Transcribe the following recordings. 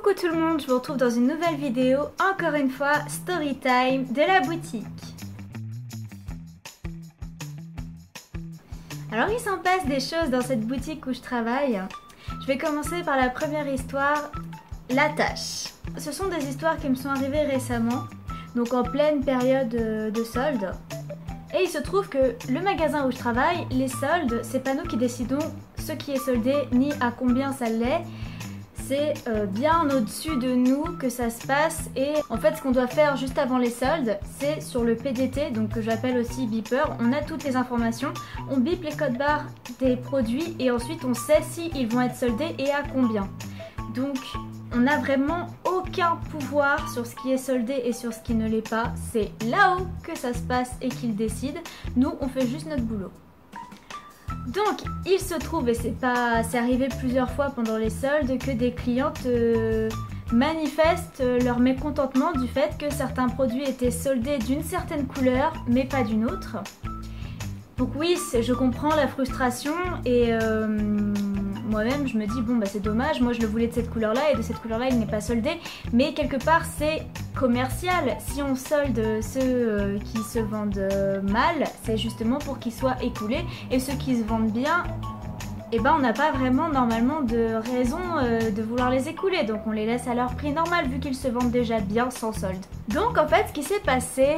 Coucou tout le monde, je vous retrouve dans une nouvelle vidéo, encore une fois, story time de la boutique. Alors il s'en passe des choses dans cette boutique où je travaille. Je vais commencer par la première histoire, la tâche. Ce sont des histoires qui me sont arrivées récemment, donc en pleine période de soldes. Et il se trouve que le magasin où je travaille, les soldes, c'est pas nous qui décidons ce qui est soldé ni à combien ça l'est. C'est bien au-dessus de nous que ça se passe et en fait ce qu'on doit faire juste avant les soldes, c'est sur le PDT, donc que j'appelle aussi beeper, on a toutes les informations, on bip les codes barres des produits et ensuite on sait si ils vont être soldés et à combien. Donc on n'a vraiment aucun pouvoir sur ce qui est soldé et sur ce qui ne l'est pas, c'est là-haut que ça se passe et qu'ils décident, nous on fait juste notre boulot. Donc il se trouve, et c'est arrivé plusieurs fois pendant les soldes, que des clientes manifestent leur mécontentement du fait que certains produits étaient soldés d'une certaine couleur mais pas d'une autre. Donc oui, je comprends la frustration et moi-même je me dis bon bah c'est dommage, moi je le voulais de cette couleur là et de cette couleur là il n'est pas soldé, mais quelque part c'est commercial. Si on solde ceux qui se vendent mal, c'est justement pour qu'ils soient écoulés, et ceux qui se vendent bien, et ben on n'a pas vraiment normalement de raison de vouloir les écouler, donc on les laisse à leur prix normal vu qu'ils se vendent déjà bien sans solde. Donc en fait ce qui s'est passé,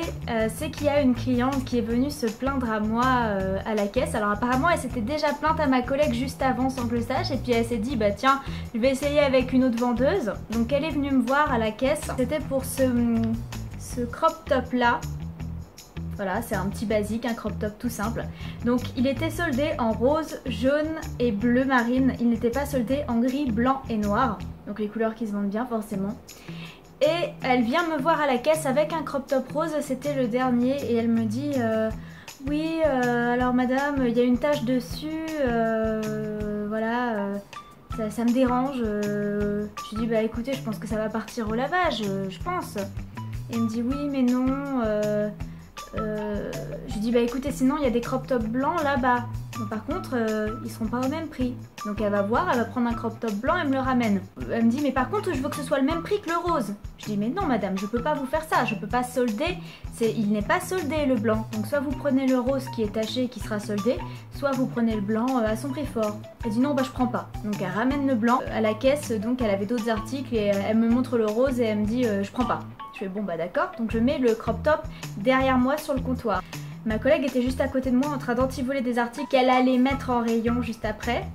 c'est qu'il y a une cliente qui est venue se plaindre à moi à la caisse. Alors apparemment elle s'était déjà plainte à ma collègue juste avant sans que je le sache, et puis elle s'est dit bah tiens je vais essayer avec une autre vendeuse. Donc elle est venue me voir à la caisse, c'était pour ce crop top là. Voilà, c'est un petit basique, un crop top tout simple. Donc il était soldé en rose, jaune et bleu marine. Il n'était pas soldé en gris, blanc et noir. Donc les couleurs qui se vendent bien forcément. Et elle vient me voir à la caisse avec un crop top rose, c'était le dernier. Et elle me dit oui, alors madame, il y a une tache dessus, voilà, ça me dérange. Je lui dis bah écoutez, je pense que ça va partir au lavage, je pense. Et elle me dit oui mais non. Je lui dis bah écoutez sinon il y a des crop top blancs là-bas, par contre ils seront pas au même prix. Donc elle va voir, elle va prendre un crop top blanc et me le ramène. Elle me dit mais par contre je veux que ce soit le même prix que le rose. Je dis mais non madame, je peux pas vous faire ça, je peux pas solder, il n'est pas soldé le blanc. Donc soit vous prenez le rose qui est taché qui sera soldé, soit vous prenez le blanc à son prix fort. Elle dit non bah je prends pas. Donc elle ramène le blanc à la caisse, donc elle avait d'autres articles et elle me montre le rose et elle me dit je prends pas. Je fais bon bah d'accord, donc je mets le crop top derrière moi sur le comptoir. Ma collègue était juste à côté de moi en train d'antivoler des articles qu'elle allait mettre en rayon juste après.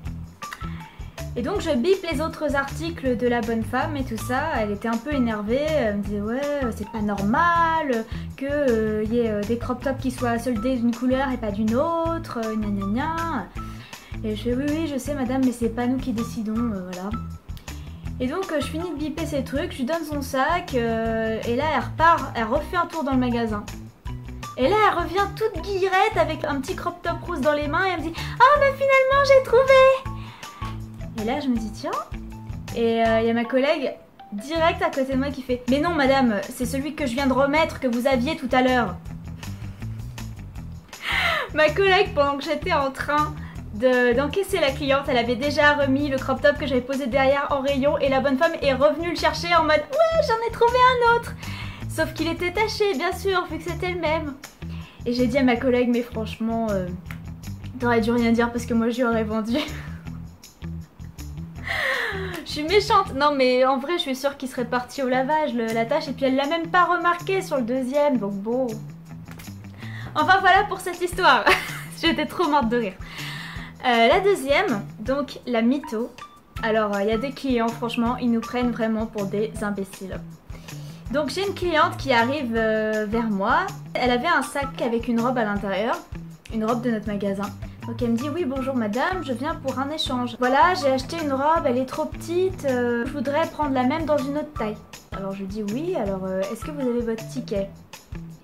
Et donc je bip les autres articles de la bonne femme et tout ça. Elle était un peu énervée, elle me disait ouais c'est pas normal qu'il y ait des crop tops qui soient soldés d'une couleur et pas d'une autre, gna gna gna. Et je fais oui je sais madame mais c'est pas nous qui décidons, voilà. Et donc je finis de biper ses trucs, je lui donne son sac et là elle repart, elle refait un tour dans le magasin. Et là elle revient toute guillerette avec un petit crop top rose dans les mains et elle me dit ah bah finalement j'ai trouvé. Et là je me dis tiens, et il y a ma collègue direct à côté de moi qui fait mais non madame, c'est celui que je viens de remettre que vous aviez tout à l'heure. Ma collègue pendant que j'étais en train d'encaisser la cliente, elle avait déjà remis le crop top que j'avais posé derrière en rayon et la bonne femme est revenue le chercher en mode ouais j'en ai trouvé un autre, sauf qu'il était taché bien sûr vu que c'était le même. Et j'ai dit à ma collègue mais franchement t'aurais dû rien dire parce que moi j'y aurais vendu. Je suis méchante, non mais en vrai je suis sûre qu'il serait parti au lavage la tâche, et puis elle l'a même pas remarqué sur le deuxième, donc bon. Enfin voilà pour cette histoire. J'étais trop morte de rire. La deuxième, donc la mytho. Alors il y a des clients, franchement, ils nous prennent vraiment pour des imbéciles. Donc j'ai une cliente qui arrive vers moi. Elle avait un sac avec une robe à l'intérieur, une robe de notre magasin. Donc elle me dit oui bonjour madame, je viens pour un échange. Voilà j'ai acheté une robe, elle est trop petite, je voudrais prendre la même dans une autre taille. Alors je lui dis oui, alors est-ce que vous avez votre ticket?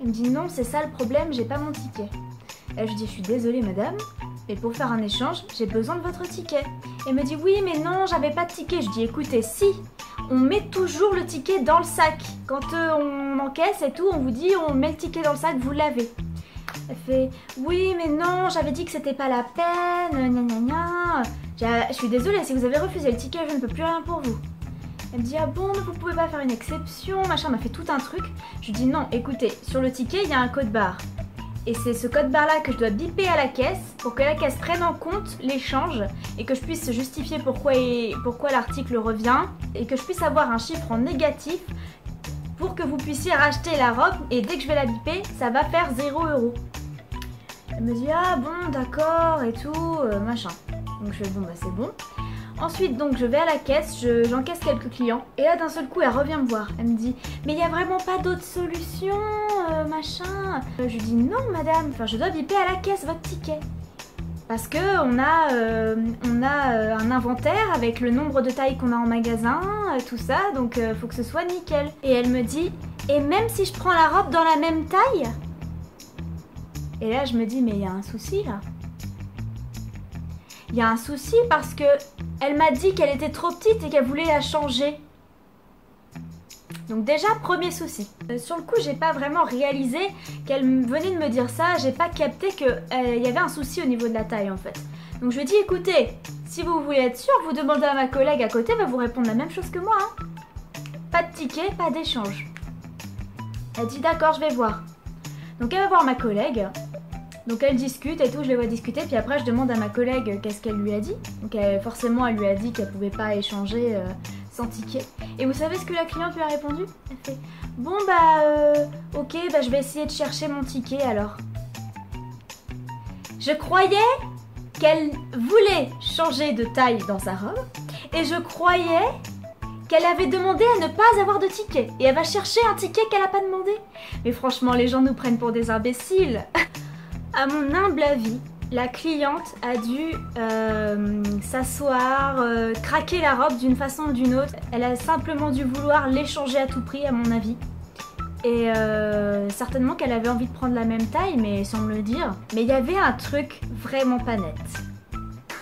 Elle me dit non c'est ça le problème, j'ai pas mon ticket. Et je dis je suis désolée madame, mais pour faire un échange, j'ai besoin de votre ticket. Elle me dit oui mais non, j'avais pas de ticket. Je dis écoutez, si, on met toujours le ticket dans le sac. Quand on encaisse et tout, on vous dit on met le ticket dans le sac, vous l'avez. Elle fait oui mais non, j'avais dit que c'était pas la peine, gna gna gna. Je suis désolée, si vous avez refusé le ticket, je ne peux plus rien pour vous. Elle me dit ah bon, vous pouvez pas faire une exception, machin, m'a fait tout un truc. Je lui dis non, écoutez, sur le ticket il y a un code barre. Et c'est ce code barre là que je dois biper à la caisse pour que la caisse prenne en compte l'échange et que je puisse justifier pourquoi l'article revient et que je puisse avoir un chiffre en négatif pour que vous puissiez racheter la robe et dès que je vais la biper, ça va faire 0 €. Elle me dit ah bon d'accord et tout, machin. Donc je fais bon bah c'est bon. Ensuite donc je vais à la caisse, j'encaisse quelques clients et là d'un seul coup elle revient me voir. Elle me dit mais il n'y a vraiment pas d'autre solution, machin. Je lui dis non madame, enfin je dois biper à la caisse votre ticket. Parce que on a un inventaire avec le nombre de tailles qu'on a en magasin, tout ça, donc faut que ce soit nickel. Et elle me dit et même si je prends la robe dans la même taille? Et là je me dis mais il y a un souci là. Il y a un souci parce que elle m'a dit qu'elle était trop petite et qu'elle voulait la changer. Donc déjà, premier souci. Sur le coup, j'ai pas vraiment réalisé qu'elle venait de me dire ça. J'ai pas capté qu'il y avait un souci au niveau de la taille en fait. Donc je lui ai dit, écoutez, si vous voulez être sûr, vous demandez à ma collègue à côté, elle va vous répondre la même chose que moi. Hein. Pas de ticket, pas d'échange. Elle dit, d'accord, je vais voir. Donc elle va voir ma collègue. Donc elle discute et tout, je les vois discuter, puis après je demande à ma collègue qu'est-ce qu'elle lui a dit. Donc forcément elle lui a dit qu'elle pouvait pas échanger sans ticket. Et vous savez ce que la cliente lui a répondu? Elle fait bon bah ok, bah je vais essayer de chercher mon ticket alors. Je croyais qu'elle voulait changer de taille dans sa robe et je croyais qu'elle avait demandé à ne pas avoir de ticket. Et elle va chercher un ticket qu'elle n'a pas demandé. Mais franchement les gens nous prennent pour des imbéciles. À mon humble avis, la cliente a dû s'asseoir, craquer la robe d'une façon ou d'une autre. Elle a simplement dû vouloir l'échanger à tout prix, à mon avis. Et certainement qu'elle avait envie de prendre la même taille, mais sans me le dire. Mais il y avait un truc vraiment pas net.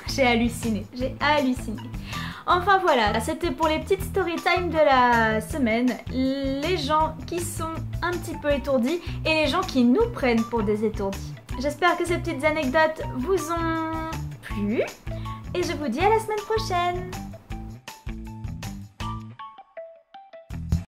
J'ai halluciné, j'ai halluciné. Enfin voilà, c'était pour les petites story time de la semaine. Les gens qui sont un petit peu étourdis et les gens qui nous prennent pour des étourdis. J'espère que ces petites anecdotes vous ont plu et je vous dis à la semaine prochaine.